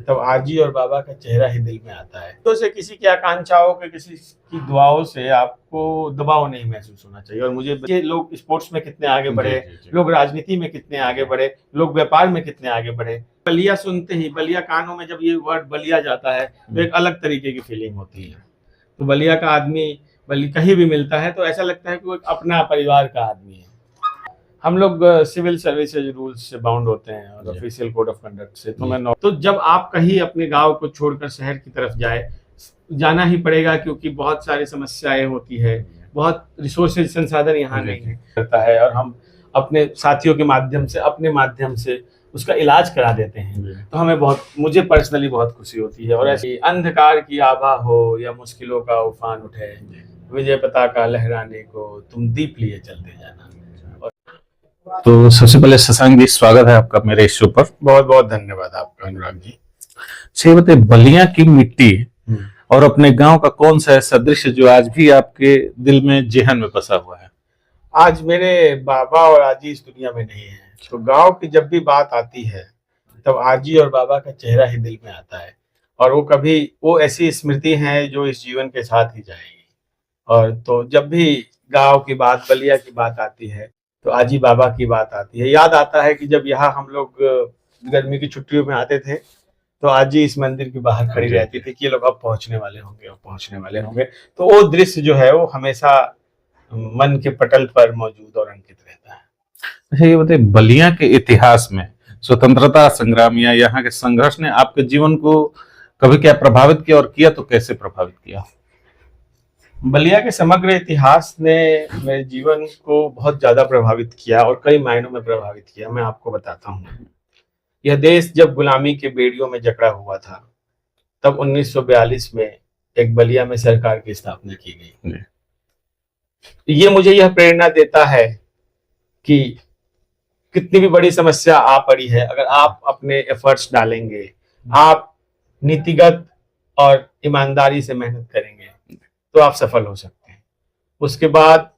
तब आजी और बाबा का चेहरा ही दिल में आता है। तो से किसी की आकांक्षाओं के, किसी की दुआओं से आपको दबाव नहीं महसूस होना चाहिए। और मुझे ये लोग स्पोर्ट्स में कितने आगे बढ़े, लोग राजनीति में कितने आगे बढ़े, लोग व्यापार में कितने आगे बढ़े। बलिया सुनते ही, बलिया कानों में जब ये वर्ड बलिया जाता है तो एक अलग तरीके की फीलिंग होती है। तो बलिया का आदमी कहीं भी मिलता है तो ऐसा लगता है कि वो एक अपना परिवार का आदमी है। हम लोग सिविल सर्विसेज रूल्स से बाउंड होते हैं और ऑफिशियल कोड ऑफ कंडक्ट से। तो जब आप कहीं अपने गांव को छोड़कर शहर की तरफ जाना ही पड़ेगा, क्योंकि बहुत सारी समस्याएं होती है, बहुत रिसोर्सेज, संसाधन यहाँ नहीं करता है, और हम अपने साथियों के माध्यम से, अपने माध्यम से उसका इलाज करा देते हैं। तो मुझे पर्सनली बहुत खुशी होती है। और ऐसी अंधकार की आभा हो या मुश्किलों का उफान उठे, विजय पताका लहराने को तुम दीप लिए चलते जाना। तो सबसे पहले शशांक जी, स्वागत है आपका मेरे इस शो पर। बहुत बहुत धन्यवाद आपका अनुराग जी। सही बताइए, बलिया की मिट्टी और अपने गांव का कौन सा ऐसा दृश्य जो आज भी आपके दिल में, जेहन में बसा हुआ है? आज मेरे बाबा और आजी इस दुनिया में नहीं है, तो गांव की जब भी बात आती है तब आजी और बाबा का चेहरा ही दिल में आता है। और वो ऐसी स्मृति है जो इस जीवन के साथ ही जाएगी। और तो जब भी गांव की बात, बलिया की बात आती है तो आजी बाबा की बात आती है। याद आता है कि जब यहाँ हम लोग गर्मी की छुट्टियों में आते थे तो आजी इस मंदिर के बाहर खड़ी रहती थी कि ये लोग अब पहुंचने वाले होंगे, अब पहुंचने वाले होंगे। तो वो दृश्य जो है वो हमेशा मन के पटल पर मौजूद और अंकित रहता है। अच्छा, ये बताइए, बलिया के इतिहास में स्वतंत्रता संग्राम या यहाँ के संघर्ष ने आपके जीवन को कभी क्या प्रभावित किया, और किया तो कैसे प्रभावित किया? बलिया के समग्र इतिहास ने मेरे जीवन को बहुत ज्यादा प्रभावित किया और कई मायनों में प्रभावित किया। मैं आपको बताता हूँ। यह देश जब गुलामी के बेड़ियों में जकड़ा हुआ था तब 1942 में एक बलिया में सरकार की स्थापना की गई। ये मुझे यह प्रेरणा देता है कि कितनी भी बड़ी समस्या आ पड़ी है, अगर आप अपने एफर्ट्स डालेंगे, आप नीतिगत और ईमानदारी से मेहनत करेंगे तो आप सफल हो सकते हैं। उसके बाद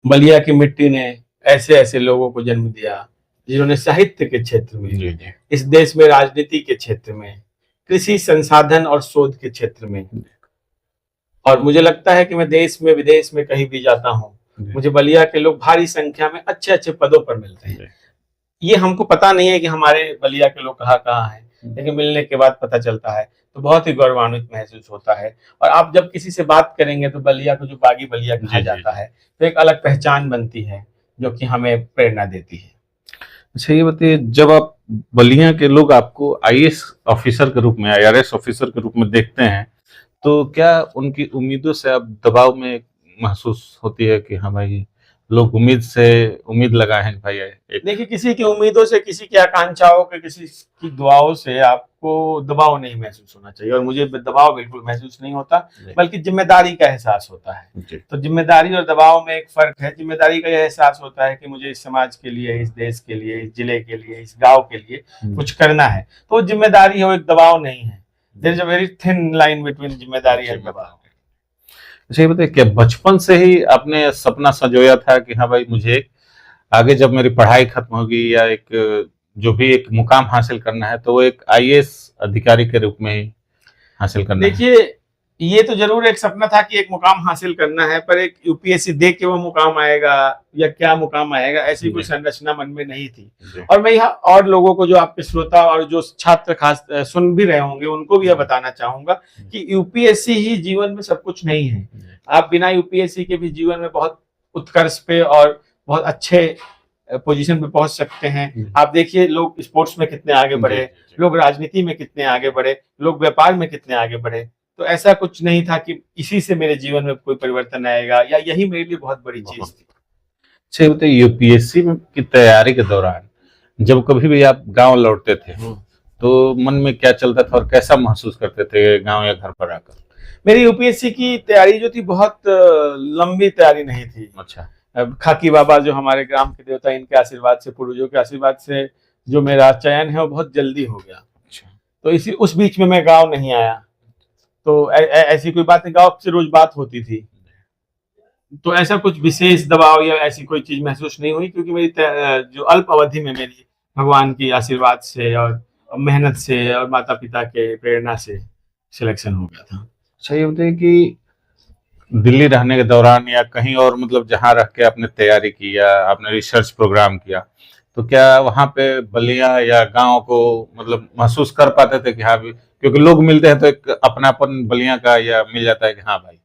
बलिया की मिट्टी ने ऐसे ऐसे लोगों को जन्म दिया जिन्होंने साहित्य के क्षेत्र में, इस देश में राजनीति के क्षेत्र में, कृषि संसाधन और शोध के क्षेत्र में, और मुझे लगता है कि मैं देश में विदेश में कहीं भी जाता हूँ, मुझे बलिया के लोग भारी संख्या में अच्छे अच्छे पदों पर मिलते हैं। ये हमको पता नहीं है कि हमारे बलिया के लोग कहाँ कहाँ हैं, लेकिन मिलने के बाद पता चलता है तो बहुत ही गौरवान्वित महसूस होता है। और आप जब किसी से बात करेंगे तो बलिया को जो बागी बलिया कहा जाता है तो एक अलग पहचान बनती है जो कि हमें प्रेरणा देती है। अच्छा, ये बताइए, जब आप बलिया के लोग आपको आईएएस ऑफिसर के रूप में, आईआरएस ऑफिसर के रूप में देखते हैं, तो क्या उनकी उम्मीदों से आप दबाव में महसूस होती है कि हाँ भाई, लोग उम्मीद लगाए हैं भाई? देखिए, किसी की उम्मीदों से, किसी की आकांक्षाओं के, किसी की दुआओं से आपको दबाव नहीं महसूस होना चाहिए। और मुझे दबाव बिल्कुल महसूस नहीं होता, बल्कि जिम्मेदारी का एहसास होता है। तो जिम्मेदारी और दबाव में एक फर्क है। जिम्मेदारी का यह एहसास होता है कि मुझे इस समाज के लिए, इस देश के लिए, इस जिले के लिए, इस गाँव के लिए कुछ करना है, तो जिम्मेदारी है, वो एक दबाव नहीं है। There is a very thin line between जिम्मेदारी एंड दबाव। अच्छा, ये बताइए, क्या बचपन से ही आपने सपना संजोया था कि हाँ भाई, मुझे आगे जब मेरी पढ़ाई खत्म होगी या जो भी एक मुकाम हासिल करना है तो वो एक आईएएस अधिकारी के रूप में ही हासिल करना है? देखिए, ये तो जरूर एक सपना था कि एक मुकाम हासिल करना है, पर एक यूपीएससी दे के वो मुकाम आएगा या क्या मुकाम आएगा, ऐसी कोई संरचना मन में नहीं थी। और मैं यहाँ और लोगों को, जो आपके श्रोता और जो छात्र खास सुन भी रहे होंगे, उनको भी यह बताना चाहूंगा कि यूपीएससी ही जीवन में सब कुछ नहीं है। आप बिना यूपीएससी के भी जीवन में बहुत उत्कर्ष पे और बहुत अच्छे पोजीशन पे पहुंच सकते हैं। आप देखिए, लोग स्पोर्ट्स में कितने आगे बढ़े, लोग राजनीति में कितने आगे बढ़े, लोग व्यापार में कितने आगे बढ़े। तो ऐसा कुछ नहीं था कि इसी से मेरे जीवन में कोई परिवर्तन आएगा, या यही मेरे लिए बहुत बड़ी चीज थी। अच्छा, बताइए, यूपीएससी की तैयारी के दौरान जब कभी भी आप गांव लौटते थे तो मन में क्या चलता था और कैसा महसूस करते थे गांव या घर पर आकर? मेरी यूपीएससी की तैयारी जो थी, बहुत लंबी तैयारी नहीं थी। अच्छा। खाकी बाबा जो हमारे ग्राम के देवता, इनके आशीर्वाद से, पूर्वजों के आशीर्वाद से जो मेरा चयन है वो बहुत जल्दी हो गया। अच्छा। तो उस बीच में मैं गांव नहीं आया, तो ऐसी कोई बात नहीं, गांव से रोज बात होती थी, तो ऐसा कुछ विशेष दबाव या ऐसी कोई चीज महसूस नहीं हुई, क्योंकि मेरी जो अल्प अवधि में मेरी भगवान की आशीर्वाद से और मेहनत से और माता पिता के प्रेरणा से सिलेक्शन हो गया था। अच्छा ये बताइए कि दिल्ली रहने के दौरान या कहीं और मतलब जहाँ रह के आपने तैयारी की या आपने रिसर्च प्रोग्राम किया, तो क्या वहाँ पे बलिया या गांव को मतलब महसूस कर पाते थे कि हाँ भी, क्योंकि लोग मिलते हैं तो एक अपनापन बलिया का या मिल जाता है कि हाँ भाई।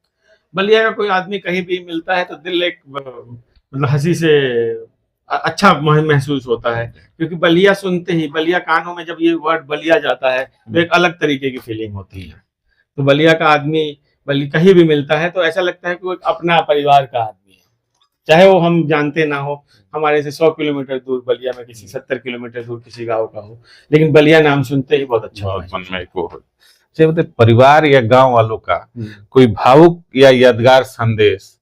बलिया का कोई आदमी कहीं भी मिलता है तो दिल एक मतलब हंसी से अच्छा महसूस होता है, क्योंकि बलिया सुनते ही, बलिया कानों में जब ये वर्ड बलिया जाता है तो एक अलग तरीके की फीलिंग होती है। तो बलिया का आदमी बल्कि कहीं भी मिलता है तो ऐसा लगता है कि वो एक अपना परिवार का आदमी है, चाहे वो हम जानते ना हो, हमारे से 100 किलोमीटर दूर बलिया में किसी 70 किलोमीटर दूर किसी गांव का हो, लेकिन बलिया नाम सुनते ही बहुत अच्छा बहुत मन में वो हो। अच्छा बताइए, परिवार या गांव वालों का कोई भावुक या यादगार संदेश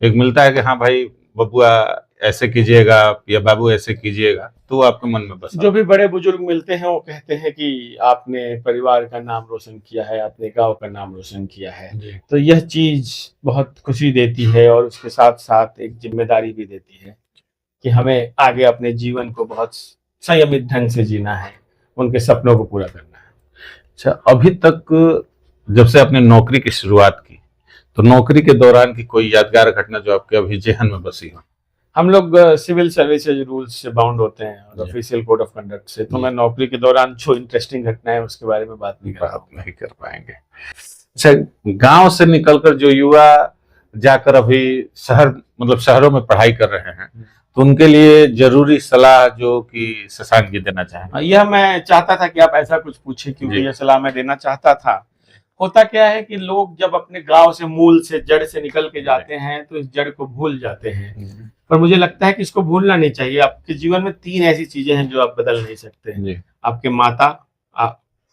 एक मिलता है कि हाँ भाई बबुआ ऐसे कीजिएगा या बाबू ऐसे कीजिएगा, तो आपके मन में बस जो भी बड़े बुजुर्ग मिलते हैं वो कहते हैं कि आपने परिवार का नाम रोशन किया है, आपने गांव का नाम रोशन किया है, तो यह चीज बहुत खुशी देती है और उसके साथ साथ एक जिम्मेदारी भी देती है कि हमें आगे अपने जीवन को बहुत संयमित ढंग से जीना है, उनके सपनों को पूरा करना है। अच्छा अभी तक जब से आपने नौकरी की शुरुआत की, तो नौकरी के दौरान की कोई यादगार घटना जो आपके अभी जेहन में बसी हो? हम लोग सिविल सर्विसेज रूल्स से बाउंड होते हैं और ऑफिशियल कोड ऑफ कंडक्ट से, तो मैं नौकरी के दौरान जो इंटरेस्टिंग घटना है उसके बारे में बात नहीं कर पाएंगे। अच्छा गांव से निकलकर जो युवा जाकर अभी शहर मतलब शहरों में पढ़ाई कर रहे हैं, तो उनके लिए जरूरी सलाह जो कि शशांक जी देना चाहेंगे? यह मैं चाहता था कि आप ऐसा कुछ पूछे, क्योंकि यह सलाह मैं देना चाहता था। होता क्या है कि लोग जब अपने गांव से, मूल से, जड़ से निकल के जाते हैं तो इस जड़ को भूल जाते हैं, पर मुझे लगता है कि इसको भूलना नहीं चाहिए। आपके जीवन में 3 ऐसी चीजें हैं जो आप बदल नहीं सकते हैं, आपके माता,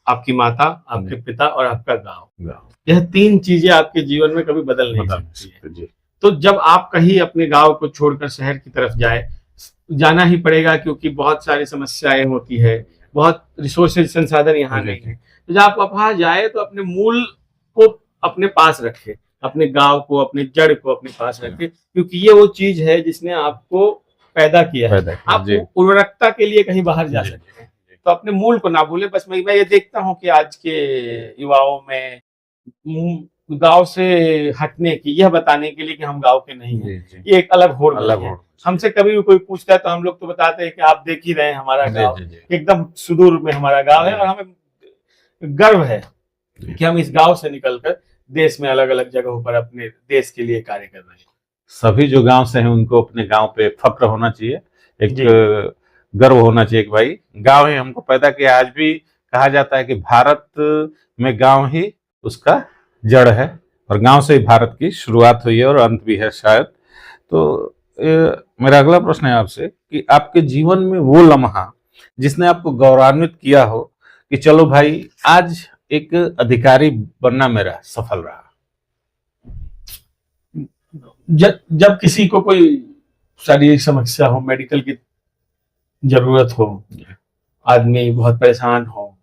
आपकी माता, आपके पिता और आपका गांव। यह 3 चीजें आपके जीवन में कभी बदल नहीं सकती है। तो जब आप कहीं अपने गांव को छोड़कर शहर की तरफ जाना ही पड़ेगा, क्योंकि बहुत सारी समस्याएं होती है, बहुत रिसोर्सेज, संसाधन यहाँ नहीं है। तो जब आप वहां जाए तो अपने मूल को अपने पास रखे, अपने गांव को, अपने जड़ को अपने पास रखे, क्योंकि ये वो चीज है जिसने आपको पैदा किया है। आप उर्वरकता के लिए कहीं बाहर जा सकते हैं, तो अपने मूल को ना भूले। बस मैं ये देखता हूँ कि आज के युवाओं में गांव से हटने की, यह बताने के लिए कि हम गांव के नहीं हैं, ये एक अलग होड़ है। हमसे कभी भी कोई पूछता है तो हम लोग तो बताते हैं कि आप देख ही रहे हैं हमारा गांव एकदम सुदूर में हमारा गांव है, और हमें गर्व है कि हम इस गांव से निकलकर देश में अलग अलग जगहों पर अपने देश के लिए कार्य कर रहे हैं। सभी जो गांव से हैं उनको अपने गांव पे फक्र होना चाहिए, एक गर्व होना चाहिए कि भाई गांव ही हमको पैदा किया। आज भी कहा जाता है कि भारत में गांव ही उसका जड़ है और गांव से ही भारत की शुरुआत हुई है और अंत भी है शायद। तो मेरा अगला प्रश्न है आपसे कि आपके जीवन में वो लम्हा जिसने आपको गौरवान्वित किया हो कि चलो भाई आज एक अधिकारी बनना मेरा सफल रहा? जब किसी को कोई शारीरिक समस्या हो, मेडिकल की जरूरत हो, आदमी बहुत परेशान हो,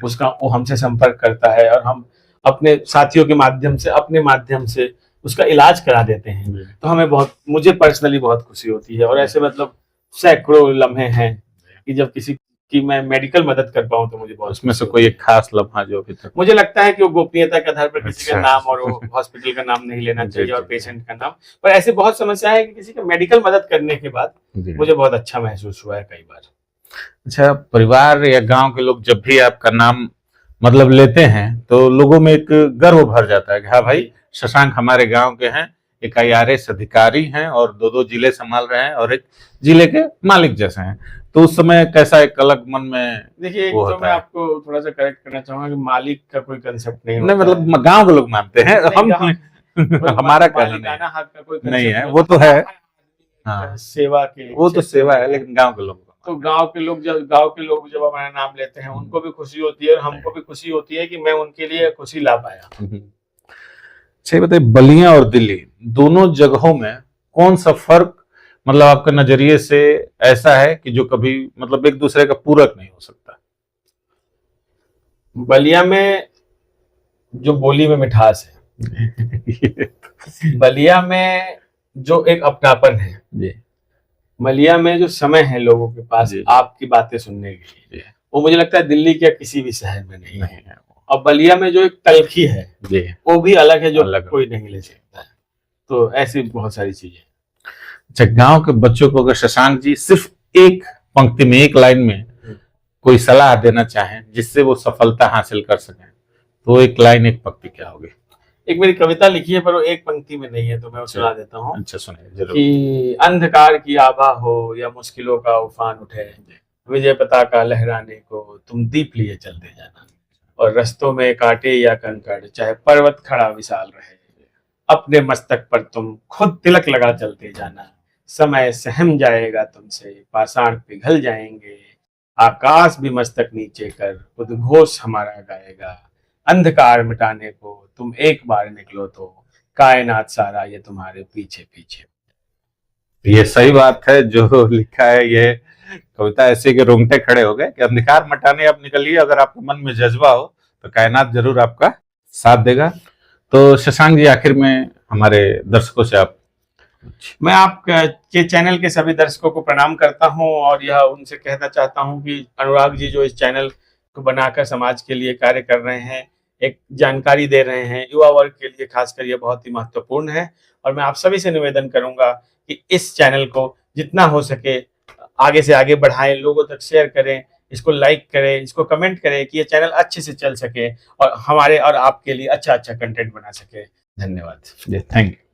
उसका वो हमसे संपर्क करता है और हम अपने साथियों के माध्यम से, अपने माध्यम से उसका इलाज करा देते हैं, तो हमें मुझे पर्सनली बहुत खुशी होती है। और ऐसे मतलब सैकड़ों लम्हे हैं कि जब किसी की मैं मेडिकल मदद कर पाऊं तो मुझे बहुत। उसमें से कोई एक खास लम्हा जो अभी तक? मुझे लगता है कि वो गोपनीयता के आधार पर किसी का नाम और वो हॉस्पिटल का नाम नहीं लेना चाहिए और पेशेंट का नाम, पर ऐसे बहुत समस्या है कि किसी का मेडिकल मदद करने के बाद मुझे बहुत अच्छा महसूस हुआ है कई बार। अच्छा परिवार या गांव के लोग जब भी आपका नाम मतलब लेते हैं तो लोगों में एक गर्व भर जाता है कि हाँ भाई शशांक हमारे गांव के हैं, एक IRS अधिकारी हैं और 2 जिले संभाल रहे हैं और एक जिले के मालिक जैसे हैं। तो उस समय कैसा एक अलग मन में? देखिए तो मैं आपको थोड़ा सा करेक्ट करना चाहूंगा कि मालिक का कोई कंसेप्ट नहीं मतलब गांव के लोग मानते हैं, हम हमारा कहना नहीं है, वो तो है सेवा के, वो तो सेवा है, लेकिन गाँव के लोग, तो गांव के लोग जब हमारा नाम लेते हैं उनको भी खुशी होती है और हमको भी खुशी होती है कि मैं उनके लिए खुशी ला पाया। अच्छा बताइए, बलिया और दिल्ली दोनों जगहों में कौन सा फर्क मतलब आपके नजरिए से ऐसा है कि जो कभी मतलब एक दूसरे का पूरक नहीं हो सकता? बलिया में जो बोली में मिठास है बलिया में जो एक अपनापन है, बलिया में जो समय है लोगों के पास आपकी बातें सुनने के लिए, वो मुझे लगता है दिल्ली के किसी भी शहर में नहीं है। नहीं है और बलिया में जो एक तलखी है जी, वो भी अलग है, जो अलग। कोई नहीं ले सकता है। तो ऐसी बहुत सारी चीजें। अच्छा, गांव के बच्चों को अगर शशांक जी सिर्फ एक पंक्ति में, एक लाइन में कोई सलाह देना चाहें जिससे वो सफलता हासिल कर सकें, तो एक लाइन, एक पंक्ति क्या होगी? एक मेरी कविता लिखी है पर वो एक पंक्ति में नहीं है, तो मैं वो सुना देता हूँ। अच्छा, सुनिए जरूर। कि अंधकार की आभा हो या मुश्किलों का उफान उठे, विजय पताका लहराने को तुम दीप लिए चलते जाना। और रस्तों में कांटे या कंकड़, चाहे पर्वत खड़ा विशाल रहे, अपने मस्तक पर तुम खुद तिलक लगा चलते जाना। समय सहम जाएगा तुमसे, पाषाण पिघल जाएंगे, आकाश भी मस्तक नीचे कर उद्घोष हमारा गाएगा। अंधकार मिटाने को तुम एक बार निकलो तो कायनात सारा ये तुम्हारे पीछे पीछे। ये सही बात है जो लिखा है, ये कविता ऐसे के रोंगटे खड़े हो गए कि अंधकार मटाने आप निकलिए, अगर आपके मन में जज्बा हो तो कायनात जरूर आपका साथ देगा। तो शशांक जी, आखिर में हमारे दर्शकों से आप। मैं आपके चैनल के सभी दर्शकों को प्रणाम करता हूं और यह उनसे कहना चाहता हूं कि अनुराग जी जो इस चैनल को बनाकर समाज के लिए कार्य कर रहे हैं, एक जानकारी दे रहे हैं, युवा वर्ग के लिए खासकर ये बहुत ही महत्वपूर्ण है। और मैं आप सभी से निवेदन करूंगा कि इस चैनल को जितना हो सके आगे से आगे बढ़ाएं, लोगों तक शेयर करें, इसको लाइक करें, इसको कमेंट करें कि ये चैनल अच्छे से चल सके और हमारे और आपके लिए अच्छा अच्छा कंटेंट बना सके। धन्यवाद। Thank you.